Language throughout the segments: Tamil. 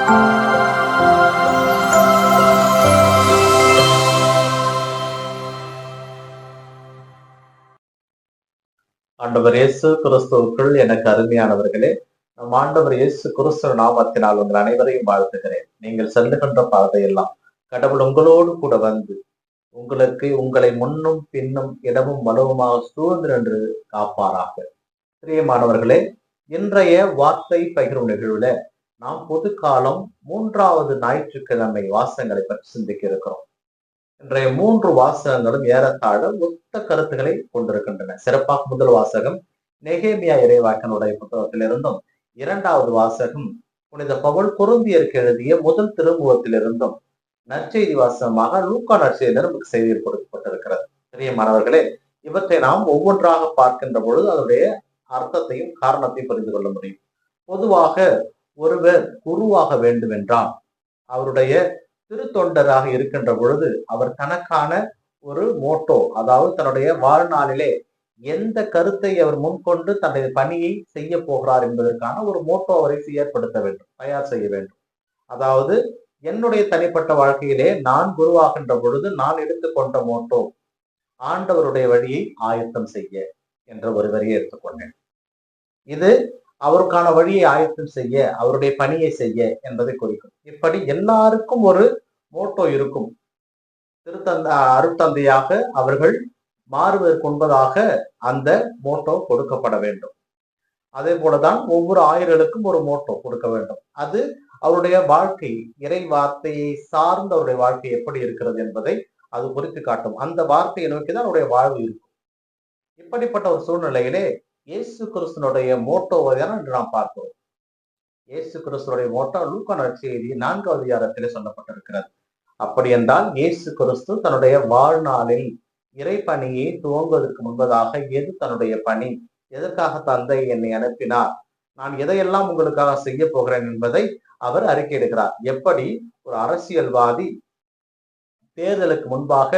ஆண்டவர் இயேசு கிறிஸ்துவுக்குள் எனக்கு அருமையானவர்களே, நம் ஆண்டவர் இயேசு கிறிஸ்துவ நாமத்தினால் உங்கள் அனைவரையும் வாழ்த்துகிறேன். நீங்கள் செல்லுகின்ற பாதையெல்லாம் கடவுள் உங்களோடு கூட வந்து உங்களை முன்னும் பின்னும் இடமும் வலவுமாக சூழ்ந்து நின்று காப்பாராக. பிரியமானவர்களே, இன்றைய வார்த்தை பகிர்வு நிகழ்வுல நாம் பொது காலம் 3வது ஞாயிற்றுக்கிழமை வாசகங்களை பற்றி சிந்திக்க இருக்கிறோம். இன்றைய 3 வாசகங்களும் ஏறத்தாழ ஒத்த கருத்துக்களை கொண்டிருக்கின்றன. சிறப்பாக முதல் வாசகம் நெகேமியா இறைவாக்கினுடைய புத்தகத்திலிருந்தும், 2வது வாசகம் புனித பவுல் கொரிந்தியருக்கு எழுதிய முதல் திருமுகத்திலிருந்தும், நற்செய்தி வாசகமாக லூக்கா நற்செய்தியில் நமக்கு செய்தியில் கொடுக்கப்பட்டிருக்கிறது. பிரியமானவர்களே, இவற்றை நாம் ஒவ்வொன்றாக பார்க்கின்ற பொழுது அதனுடைய அர்த்தத்தையும் காரணத்தையும் புரிந்து கொள்ள முடியும். பொதுவாக ஒருவர் குருவாக வேண்டும் என்றால் அவருடைய திருத்தொண்டராக இருக்கின்ற பொழுது அவர் தனக்கான ஒரு மோட்டோ, அதாவது தன்னுடைய வாழ்நாளிலே எந்த கருத்தை அவர் முன்கொண்டு தன்னுடைய பணியை செய்ய போகிறார் என்பதற்கான ஒரு மோட்டோ அவரை ஏற்படுத்த வேண்டும், தயார் செய்ய வேண்டும். அதாவது என்னுடைய தனிப்பட்ட வாழ்க்கையிலே நான் குருவாகின்ற பொழுது நான் எடுத்துக்கொண்ட மோட்டோ ஆண்டவருடைய வழியை ஆயத்தம் செய்ய என்ற ஒரு வரியை எடுத்துக்கொண்டேன். இது அவருக்கான வழியை ஆயத்தம் செய்ய, அவருடைய பணியை செய்ய என்பதை குறிக்கும். இப்படி எல்லாருக்கும் ஒரு மோட்டோ இருக்கும். அருட்தந்தையாக அவர்கள் மாறுவதற்கு முன்பதாக அந்த மோட்டோ கொடுக்கப்பட வேண்டும். அதே போலதான் ஒவ்வொரு ஆயர்களுக்கும் ஒரு மோட்டோ கொடுக்க வேண்டும். அது அவருடைய வாழ்க்கை, இறை வார்த்தையை சார்ந்த அவருடைய வாழ்க்கை எப்படி இருக்கிறது என்பதை அது குறித்து காட்டும். அந்த வார்த்தையை நோக்கிதான் அவருடைய வாழ்வு இருக்கும். இப்படிப்பட்ட ஒரு சூழ்நிலையிலே இயேசு கிறிஸ்துனுடைய மோட்டோவை தான் என்று நாம் பார்க்கிறோம். இயேசு கிறிஸ்துடைய மோட்டோ லூக்கா நற்செய்தி 4வது அதிகாரத்திலே சொல்லப்பட்டிருக்கிறது. அப்படி என்றால் இயேசு கிறிஸ்து தன்னுடைய வாழ்நாளில் இறை பணியை துவங்குவதற்கு முன்பதாக எது தன்னுடைய பணி, எதற்காக தந்தை என்னை அனுப்பினார், நான் எதையெல்லாம் உங்களுக்காக செய்ய போகிறேன் என்பதை அவர் அறிக்கையிடுகிறார். எப்படி ஒரு அரசியல்வாதி தேர்தலுக்கு முன்பாக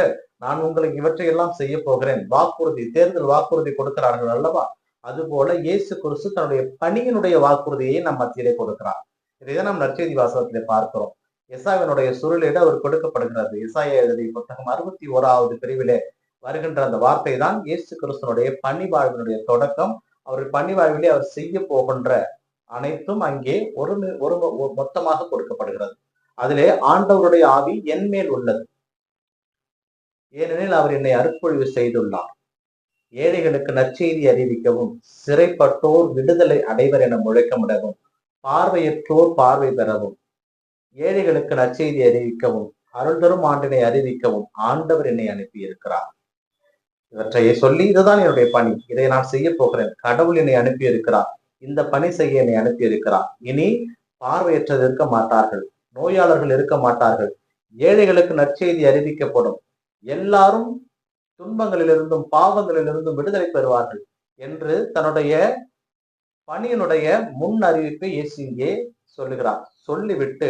நான் உங்களுக்கு இவற்றையெல்லாம் செய்ய போகிறேன் வாக்குறுதி, தேர்தல் வாக்குறுதி கொடுக்கிறார்கள் அல்லவா, அதுபோல இயேசு கிறிஸ்து தன்னுடைய பணியினுடைய வாக்குறுதியை நம் மத்தியிலே கொடுக்கிறார். இதைதான் நாம் நற்செய்தி வாசகத்திலே பார்க்கிறோம். எசாவினுடைய சுருளிட அவர் கொடுக்கப்படுகிறது. எசாயா எழுதிய புத்தகம் 61வது பிரிவிலே வருகின்ற அந்த வார்த்தை தான் இயேசு கிறிஸ்துனுடைய பணி வாழ்வினுடைய தொடக்கம். அவருடைய பணி வாழ்விலே அவர் செய்ய போகின்ற அனைத்தும் அங்கே ஒரு மொத்தமாக கொடுக்கப்படுகிறது. அதிலே ஆண்டவருடைய ஆவி என் மேல் உள்ளது, ஏனெனில் அவர் என்னை அருட்பொழிவு செய்துள்ளார், ஏழைகளுக்கு நற்செய்தி அறிவிக்கவும், சிறைப்பட்டோர் விடுதலை அடைவர் என முழக்கமிடவும், பார்வையற்றோர் பார்வை பெறவும், ஏழைகளுக்கு நற்செய்தி அறிவிக்கவும், அருள் தரும் ஆண்டினை அறிவிக்கவும் ஆண்டவர் என்னை அனுப்பி இருக்கிறார். இவற்றையே சொல்லி இதுதான் என்னுடைய பணி, இதை நான் செய்ய போகிறேன், கடவுள் என்னை அனுப்பி இருக்கிறார், இந்த பணி செய்ய என்னை அனுப்பி இருக்கிறார். இனி பார்வையற்றது இருக்க மாட்டார்கள், நோயாளர்கள் இருக்க மாட்டார்கள், ஏழைகளுக்கு நற்செய்தி அறிவிக்கப்படும், எல்லாரும் துன்பங்களிலிருந்தும் பாவங்களிலிருந்தும் விடுதலை பெறுவார்கள் என்று தன்னுடைய பணியினுடைய முன் அறிவிப்பை இயேசு இங்கே சொல்லுகிறார். சொல்லிவிட்டு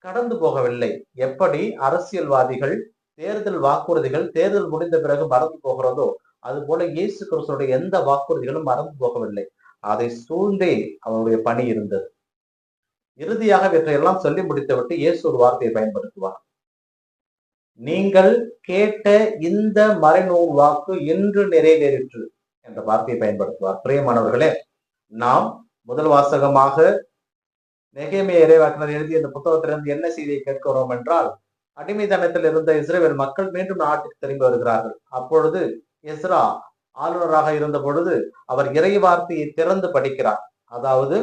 கடந்து போகவில்லை. எப்படி அரசியல்வாதிகள் தேர்தல் வாக்குறுதிகள் தேர்தல் முடிந்த பிறகு மறந்து போகிறதோ, அது போல இயேசு கிறிஸ்துடைய எந்த வாக்குறுதிகளும் மறந்து போகவில்லை. அதை சூழ்ந்தே அவருடைய பணி இருந்தது. இறுதியாக இவற்றையெல்லாம் சொல்லி முடித்துவிட்டு இயேசு ஒரு வார்த்தையை பயன்படுத்துவார். நீங்கள் கேட்ட இந்த மறைநூல் வாக்கு இன்று நிறைவேறிற்று என்ற வார்த்தையை பயன்படுத்துவார். பிரியமானவர்களே, நாம் முதல் வாசகமாக நெகேமியா இறைவாக்கினர் எழுதிய இந்த புத்தகத்திலிருந்து என்ன செய்தியை கேட்கிறோம் என்றால், அடிமைத்தனத்தில் இருந்த இஸ்ரவேல் மக்கள் மீண்டும் நாட்டுக்கு திரும்பி வருகிறார்கள். அப்பொழுது எஸ்ரா ஆளுநராக இருந்த பொழுது அவர் இறை வார்த்தையை திறந்து படிக்கிறார். அதாவது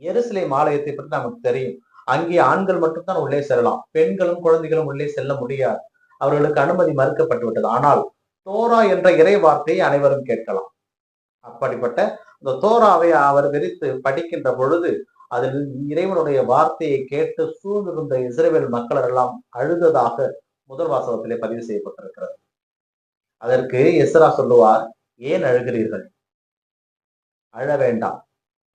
எருசலேம் ஆலயத்தை பற்றி நமக்கு தெரியும். அங்கே ஆண்கள் மட்டும்தான் உள்ளே செல்லலாம், பெண்களும் குழந்தைகளும் உள்ளே செல்ல முடியாது, அவர்களுக்கு அனுமதி மறுக்கப்பட்டு விட்டது. ஆனால் தோரா என்ற இறை வார்த்தையை அனைவரும் கேட்கலாம். அப்படிப்பட்ட இந்த தோராவை அவர் விரித்து படிக்கின்ற பொழுது அதில் இறைவனுடைய வார்த்தையை கேட்டு சூழ்ந்திருந்த இஸ்ரவேல் மக்கள் எல்லாம் அழுததாக முதல் வாசகத்திலே பதிவு செய்யப்பட்டிருக்கிறது. அதற்கு எஸ்ரா சொல்லுவார், ஏன் அழுகிறீர்கள்? அழ வேண்டாம்,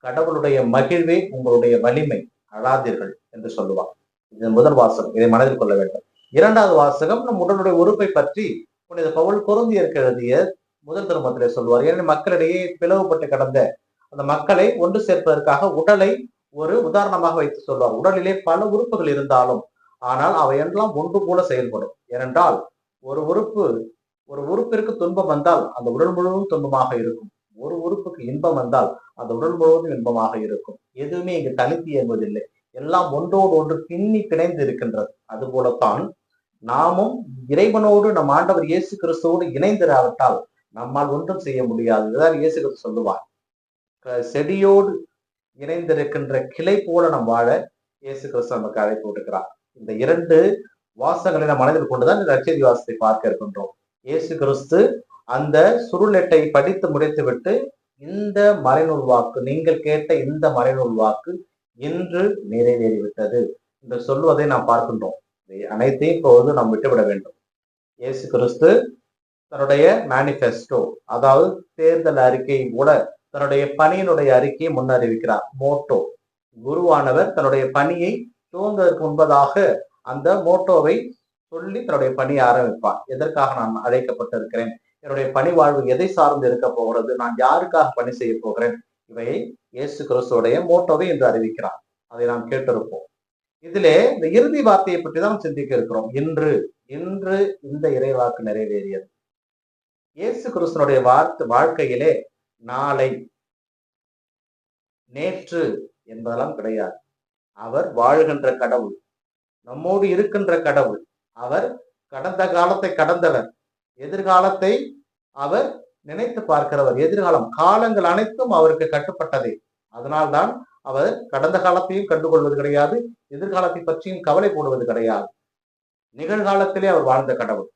கடவுளுடைய மகிழ்வே உங்களுடைய வலிமை, அழாதீர்கள் என்று சொல்லுவார். இது முதல் வாசகம், இதை மனதில் கொள்ள வேண்டும். 2வது வாசகம் நம் உடலுடைய உறுப்பை பற்றி புனித பவுல் கொரிந்தியருக்கு எழுதிய முதல் திருமுகத்திலே சொல்லுவார். ஏனெனில் மக்களிடையே பிளவுபட்டு கடந்த அந்த மக்களை ஒன்று சேர்ப்பதற்காக உடலை ஒரு உதாரணமாக வைத்து சொல்வார். உடலிலே பல உறுப்புகள் இருந்தாலும் ஆனால் அவையெல்லாம் ஒன்று போல செயல்படும். ஏனென்றால் ஒரு உறுப்பு ஒரு உறுப்பிற்கு துன்பம் வந்தால் அந்த உடல் முழுவதும் துன்பமாக இருக்கும். ஒரு உறுப்புக்கு இன்பம் வந்தால் அந்த உடல் முழுவதும் இன்பமாக இருக்கும். எதுவுமே இங்கு தனித்து இயங்குவதில்லை. எல்லாம் ஒன்றோடு ஒன்று பின்னி பிணைந்து இருக்கின்றது. அதுபோலத்தான் நாமும் இறைவனோடு நம் ஆண்டவர் இயேசு கிறிஸ்துவோடு இணைந்திராவிட்டால் நம்மால் ஒன்றும் செய்ய முடியாது. இதுதான் இயேசு கிறிஸ்து சொல்லுவார். செடியோடு இணைந்திருக்கின்ற கிளை போல நம் வாழ இயேசு கிறிஸ்து நமக்கு அழைப்பு விடுக்கிறார். இந்த இரண்டு வாசங்களை நாம் மனதில் கொண்டுதான் இந்த நற்செய்தி வாசத்தை பார்க்க இருக்கின்றோம். இயேசு கிறிஸ்து அந்த சுருளெட்டை படித்து முடித்துவிட்டு இந்த மறைநூல் வாக்கு, நீங்கள் கேட்ட இந்த மறைநூல் வாக்கு இன்று நிறைவேறிவிட்டது என்று சொல்வதை நாம் பார்க்கின்றோம். அனைத்தையும் இப்போது நாம் விட்டுவிட வேண்டும். இயேசு கிறிஸ்து தன்னுடைய மேனிபெஸ்டோ, அதாவது தேர்தல் அறிக்கை கூட தன்னுடைய பணியினுடைய அறிக்கையை முன்னறிவிக்கிறார். மோட்டோ, குருவானவர் தன்னுடைய பணியை துவங்குவதற்கு முன்பதாக அந்த மோட்டோவை சொல்லி தன்னுடைய பணியை ஆரம்பிப்பார். எதற்காக நான் அழைக்கப்பட்டிருக்கிறேன், என்னுடைய பணி வாழ்வு எதை சார்ந்து இருக்க போகிறது, நான் யாருக்காக பணி செய்ய போகிறேன், இவை இயேசு கிறிஸ்துடைய மோட்டோவை என்று அறிவிக்கிறார். அதை நாம் கேட்டிருப்போம். இதிலே இந்த இறுதி வார்த்தையை பற்றி தான் சிந்திக்க இருக்கிறோம். இன்று இன்று இந்த இறைவாக்கு நிறைவேறியது. இயேசு கிறிஸ்துனுடைய வாழ்க்கையிலே நாளை, நேற்று என்பதெல்லாம் கிடையாது. அவர் வாழ்கின்ற கடவுள், நம்மோடு இருக்கின்ற கடவுள். அவர் கடந்த காலத்தை கடந்தவர், எதிர்காலத்தை அவர் நினைத்து பார்க்கிறவர். எதிர்காலம், காலங்கள் அனைத்தும் அவருக்கு கட்டுப்பட்டதே. அதனால்தான் அவர் கடந்த காலத்தையும் கண்டுகொள்வது கிடையாது, எதிர்காலத்தை பற்றியும் கவலை போடுவது கிடையாது. நிகழ்காலத்திலே அவர் வாழ்ந்த கடவுள்,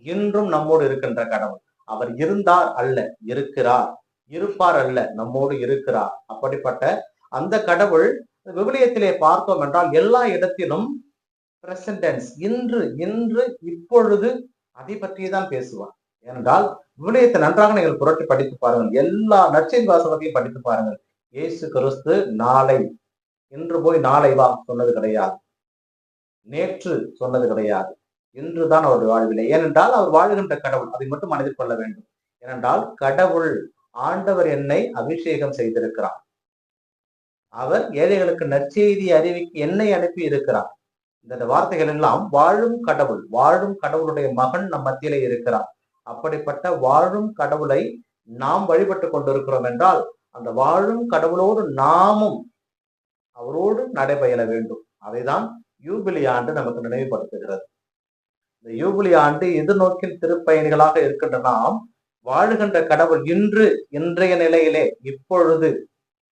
இன்றும் நம்மோடு இருக்கின்ற கடவுள். அவர் இருந்தார் அல்ல, இருக்கிறார். இருப்பார் அல்ல, நம்மோடு இருக்கிறார். அப்படிப்பட்ட அந்த கடவுள் விவிலியத்திலே பார்த்தோம் என்றால் எல்லா இடத்திலும் பிரசன்ட் டென்ஸ், இன்று இன்று இப்பொழுது, அதை பற்றியே தான் பேசுவார். ஏனென்றால் விவிலியத்தை நன்றாக நீங்கள் புரட்டி படித்து பாருங்கள். எல்லா நற்செய்தி வாசகத்தையும் படித்து பாருங்கள். இயேசு கிறிஸ்து நாளை, இன்று போய் நாளை வா சொன்னது கிடையாது, நேற்று சொன்னது கிடையாது, இன்றுதான் அவருடைய வாழ்வில்லை. ஏனென்றால் அவர் வாழ்கின்ற கடவுள், அதை மட்டும் மனதில் கொள்ள வேண்டும். ஏனென்றால் கடவுள், ஆண்டவர் என்னை அபிஷேகம் செய்திருக்கிறார். அவர் ஏழைகளுக்கு நற்செய்தி அறிவிக்க என்னை அனுப்பி இருக்கிறார். இந்த வார்த்தைகள் எல்லாம் வாழும் கடவுள், வாழும் கடவுளுடைய மகன் நம் மத்தியிலே இருக்கிறார். அப்படிப்பட்ட வாழும் கடவுளை நாம் வழிபட்டு கொண்டிருக்கிறோம் என்றால் அந்த வாழும் கடவுளோடு நாமும் அவரோடு நடைபெயல வேண்டும். அதைதான் யூபிலி ஆண்டு நமக்கு நினைவுபடுத்துகிறது. இந்த யூபிலி ஆண்டு எதிர்நோக்கில் திருப்பயணிகளாக இருக்கின்ற நாம் வாழுகின்ற கடவுள் இன்று, இன்றைய நிலையிலே, இப்பொழுது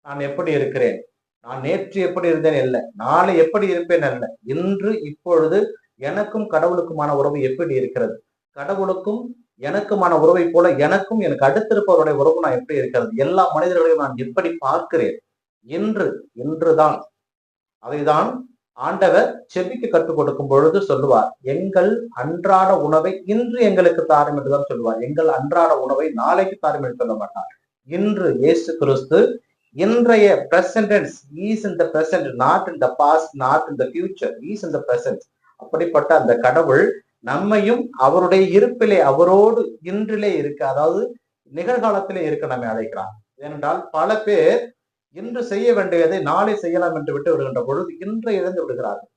நான் எப்படி இருக்கிறேன், நான் நேற்று எப்படி இருந்தேன் அல்ல, நாளை எப்படி இருப்பேன் அல்ல, இன்று இப்பொழுது எனக்கும் கடவுளுக்குமான உறவு எப்படி இருக்கிறது, கடவுளுக்கும் எனக்குமான உறவை போல எனக்கும் எனக்கு அடுத்திருப்பவருடைய உறவு நான் எப்படி இருக்கிறது, எல்லா மனிதர்களையும் நான் எப்படி பார்க்கிறேன், இன்றுதான். அதைதான் ஆண்டவர் செபிக்க கற்றுக் கொடுக்கும் பொழுது சொல்லுவார், எங்கள் அன்றாட உணவை இன்று எங்களுக்கு தாரும் என்றுதான் சொல்லுவார். எங்கள் அன்றாட உணவை நாளைக்கு தாரும் என்று சொல்ல மாட்டார். இன்று இயேசு கிறிஸ்து இன்றைய present tense, is in the present, not in the past, not in the future, is in the present. அப்படிப்பட்ட அந்த கடவுள் நம்மையும் அவருடைய இருப்பிலே, அவரோடு இன்றிலே இருக்க, அதாவது நிகழ்காலத்திலே இருக்க நம்மை அழைக்கிறார். ஏனென்றால் பல பேர் இன்று செய்ய வேண்டியதை நாளை செய்யலாம் என்று விட்டு விடுகின்ற பொழுது இன்றை இழந்து விடுகிறார்கள்.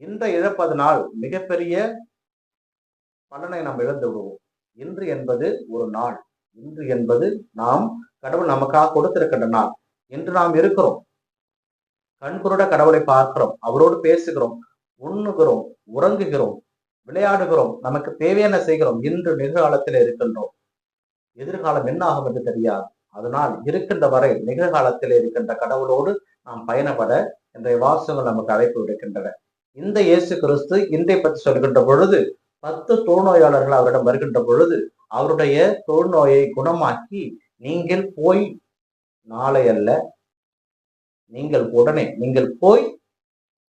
இன்றை இழப்பதனால் மிகப்பெரிய பலனை நாம் இழந்து விடுவோம். இன்று என்பது ஒரு நாள், இன்று என்பது நாம் கடவுள் நமக்காக கொடுத்திருக்கின்ற நாள். இன்று நாம் இருக்கிறோம், கண்குருட கடவுளை பார்க்கிறோம், அவரோடு பேசுகிறோம், உண்ணுகிறோம், உறங்குகிறோம், விளையாடுகிறோம், நமக்கு தேவையான செய்கிறோம். இன்று நிகழ்காலத்தில் இருக்கின்றோம். எதிர்காலம் என்ன ஆகும் என்று தெரியாது. அதனால் இருக்கின்ற வரை நிகழ்காலத்தில் இருக்கின்ற கடவுளோடு நாம் பயணப்பட இன்றைய வாசகங்கள் நமக்கு அழைப்பு விடுக்கின்றன. இந்த இயேசு கிறிஸ்து இன்றை பற்றி சொல்கின்ற பொழுது 10 தொழுநோயாளர்கள் அவரிடம் வருகின்ற பொழுது அவருடைய தொழுநோயை குணமாக்கி, நீங்கள் போய் நாளை அல்ல, நீங்கள் உடனே நீங்கள் போய்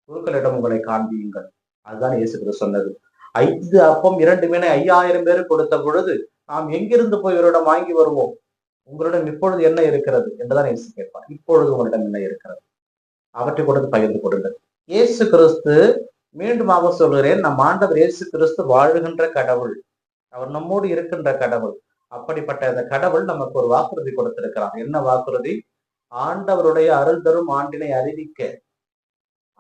குருக்களிடம் உங்களை காண்பியுங்கள். அதுதான் இயேசு கிறிஸ்து சொன்னது. 5 அப்பம் 2 மீனை 5000 பேருக்கு கொடுத்த பொழுது நாம் எங்கிருந்து போய் இவரிடம் வாங்கி வருவோம், உங்களிடம் இப்பொழுது என்ன இருக்கிறது என்றுதான் இயேசு கேட்பார். இப்பொழுது உங்களிடம் என்ன இருக்கிறது, அவற்றை கொடுத்து பகிர்ந்து கொடுங்கள். இயேசு கிறிஸ்து, மீண்டுமாக சொல்கிறேன், நம் ஆண்டவர் இயேசு கிறிஸ்து வாழுகின்ற கடவுள், அவர் நம்மோடு இருக்கின்ற கடவுள். அப்படிப்பட்ட அந்த கடவுள் நமக்கு ஒரு வாக்குறுதி கொடுத்திருக்கிறார். என்ன வாக்குறுதி? ஆண்டவருடைய அருள் தரும் ஆண்டினை அறிவிக்க,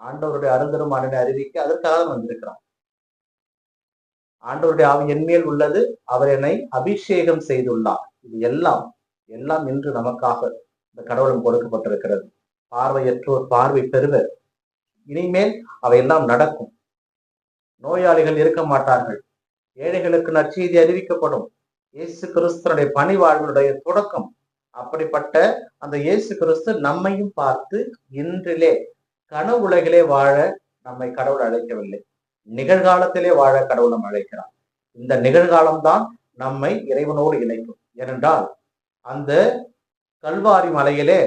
ஆண்டவருடைய அருள் தரும் ஆண்டினை அறிவிக்க அதற்காக வந்திருக்கிறான். ஆண்டவருடைய ஆவி என்மேல் உள்ளது, அவர் என்னை அபிஷேகம் செய்துள்ளார். இது எல்லாம் எல்லாம் இன்று நமக்காக இந்த கடவுளும் கொடுக்கப்பட்டிருக்கிறது. பார்வையற்றோர் பார்வை பெறுவர். இனிமேல் அவையெல்லாம் நடக்கும். நோயாளிகள் இருக்க மாட்டார்கள். ஏழைகளுக்கு நற்செய்தி அறிவிக்கப்படும். இயேசு கிறிஸ்துடைய பணி வாழ்வுடைய தொடக்கம். அப்படிப்பட்ட அந்த இயேசு கிறிஸ்து நம்மையும் பார்த்து இன்றிலே கனவு உலகிலே வாழ நம்மை கடவுள் அழைக்கவில்லை, நிகழ்காலத்திலே வாழ கடவுள் நம்ம அழைக்கிறார். இந்த நிகழ்காலம்தான் நம்மை இறைவனோடு இணைக்கும். ஏனென்றால் அந்த கல்வாரி மலையிலே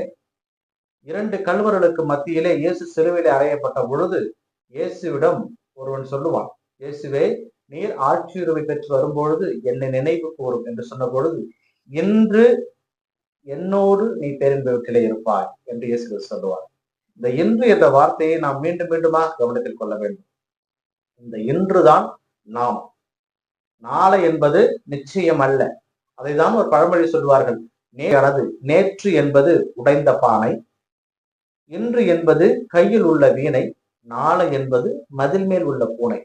2 கல்வர்களுக்கு மத்தியிலே இயேசு சிலுவையிலே அறையப்பட்ட பொழுது இயேசுவிடம் ஒருவன் சொல்லுவான், இயேசுவே, நீர் ஆட்சியுரிமை பெற்று வரும்பொழுது என்னை நினைவு கூறும் என்று சொன்ன பொழுது, இன்று என்னோடு நீ பேரின்ப வீட்டிலே இருப்பாய் என்று இயேசு சொல்லுவார். இந்த இன்று என்ற வார்த்தையை நாம் மீண்டும் மீண்டுமாக கவனத்தில் கொள்ள வேண்டும். இந்த இன்றுதான் நாம். நாளை என்பது நிச்சயம் அல்ல. அதைதான் ஒரு பழமொழி சொல்வார்கள், நேற்று என்பது உடைந்த பானை, இன்று என்பது கையில் உள்ள வீணை, நாளை என்பது மதில் மேல் உள்ள பூனை.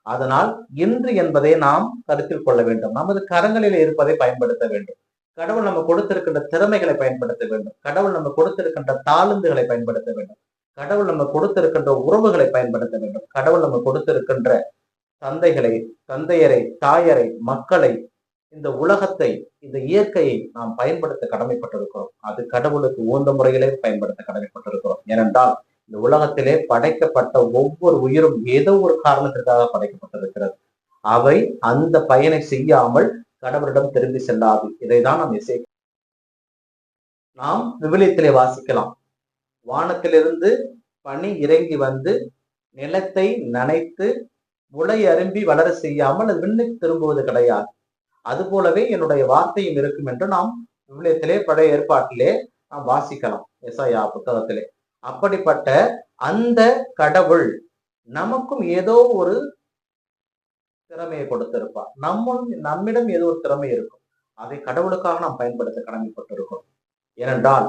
அதனால் இன்று என்பதை நாம் கருத்தில் கொள்ள வேண்டும். நமது கரங்களில் இருப்பதை பயன்படுத்த வேண்டும். கடவுள் நம்ம கொடுத்திருக்கின்ற திறமைகளை பயன்படுத்த வேண்டும். கடவுள் நம்ம கொடுத்திருக்கின்ற தாளந்துகளை பயன்படுத்த வேண்டும். கடவுள் நம்ம கொடுத்திருக்கின்ற உறவுகளை பயன்படுத்த வேண்டும். கடவுள் நம்ம கொடுத்திருக்கின்ற தந்தையரை, தாயரை, மக்களை, இந்த உலகத்தை, இந்த இயற்கையை நாம் பயன்படுத்த கடமைப்பட்டிருக்கிறோம். அது கடவுளுக்கு உகந்த முறையிலே பயன்படுத்த கடமைப்பட்டிருக்கிறோம். ஏனென்றால் இந்த உலகத்திலே படைக்கப்பட்ட ஒவ்வொரு உயிரும் ஏதோ ஒரு காரணத்திற்காக படைக்கப்பட்டிருக்கிறது. அவை அந்த பயனை செய்யாமல் கடவுளிடம் திரும்பி செல்லாது. இதைதான் நாம் விவிலியத்திலே வாசிக்கலாம். வானத்திலிருந்து பனி இறங்கி வந்து நிலத்தை நனைத்து முளை அரும்பி வளர செய்யாமல் அது விண்ணுக்கு திரும்புவது கிடையாது. அது போலவே என்னுடைய வார்த்தையும் இருக்கும் என்று நாம் விவிலியத்திலே, பழைய ஏற்பாட்டிலே நாம் வாசிக்கலாம், எசாயா புத்தகத்திலே. அப்படிப்பட்ட அந்த கடவுள் நமக்கும் ஏதோ ஒரு திறமையை கொடுத்திருப்பார். நம்மிடம் ஏதோ ஒரு திறமை இருக்கும். அதை கடவுளுக்காக நாம் பயன்படுத்த கடமைப்பட்டிருக்கிறோம். ஏனென்றால்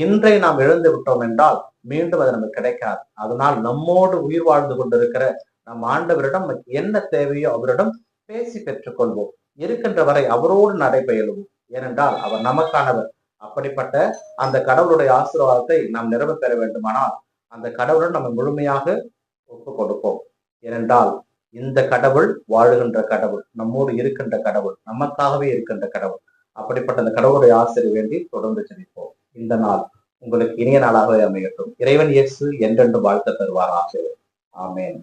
இன்றை நாம் இழந்து விட்டோம் என்றால் மீண்டும் அது நமக்கு கிடைக்காது. அதனால் நம்மோடு உயிர் வாழ்ந்து கொண்டிருக்கிற நம் ஆண்டவரிடம் என்ன தேவையோ அவரிடம் பேசி பெற்றுக்கொள்வோம். இருக்கின்ற வரை அவரோடு நடைபெயலுவோம். ஏனென்றால் அவர் நமக்கானவர். அப்படிப்பட்ட அந்த கடவுளுடைய ஆசீர்வாதத்தை நாம் நிறைவு பெற வேண்டுமானால் அந்த கடவுளுடன் நம்ம முழுமையாக ஒப்பு கொடுப்போம். ஏனென்றால் இந்த கடவுள் வாழுகின்ற கடவுள், நம்மோடு இருக்கின்ற கடவுள், நமக்காகவே இருக்கின்ற கடவுள். அப்படிப்பட்ட அந்த கடவுளுடைய ஆசிரியர் வேண்டி தொடர்ந்து ஜெபிப்போம். இந்த நாள் உங்களுக்கு இனிய நாளாகவே அமையட்டும். இறைவன் இயேசு என்றென்று வாழ்த்து தருவாராக. ஆமென்.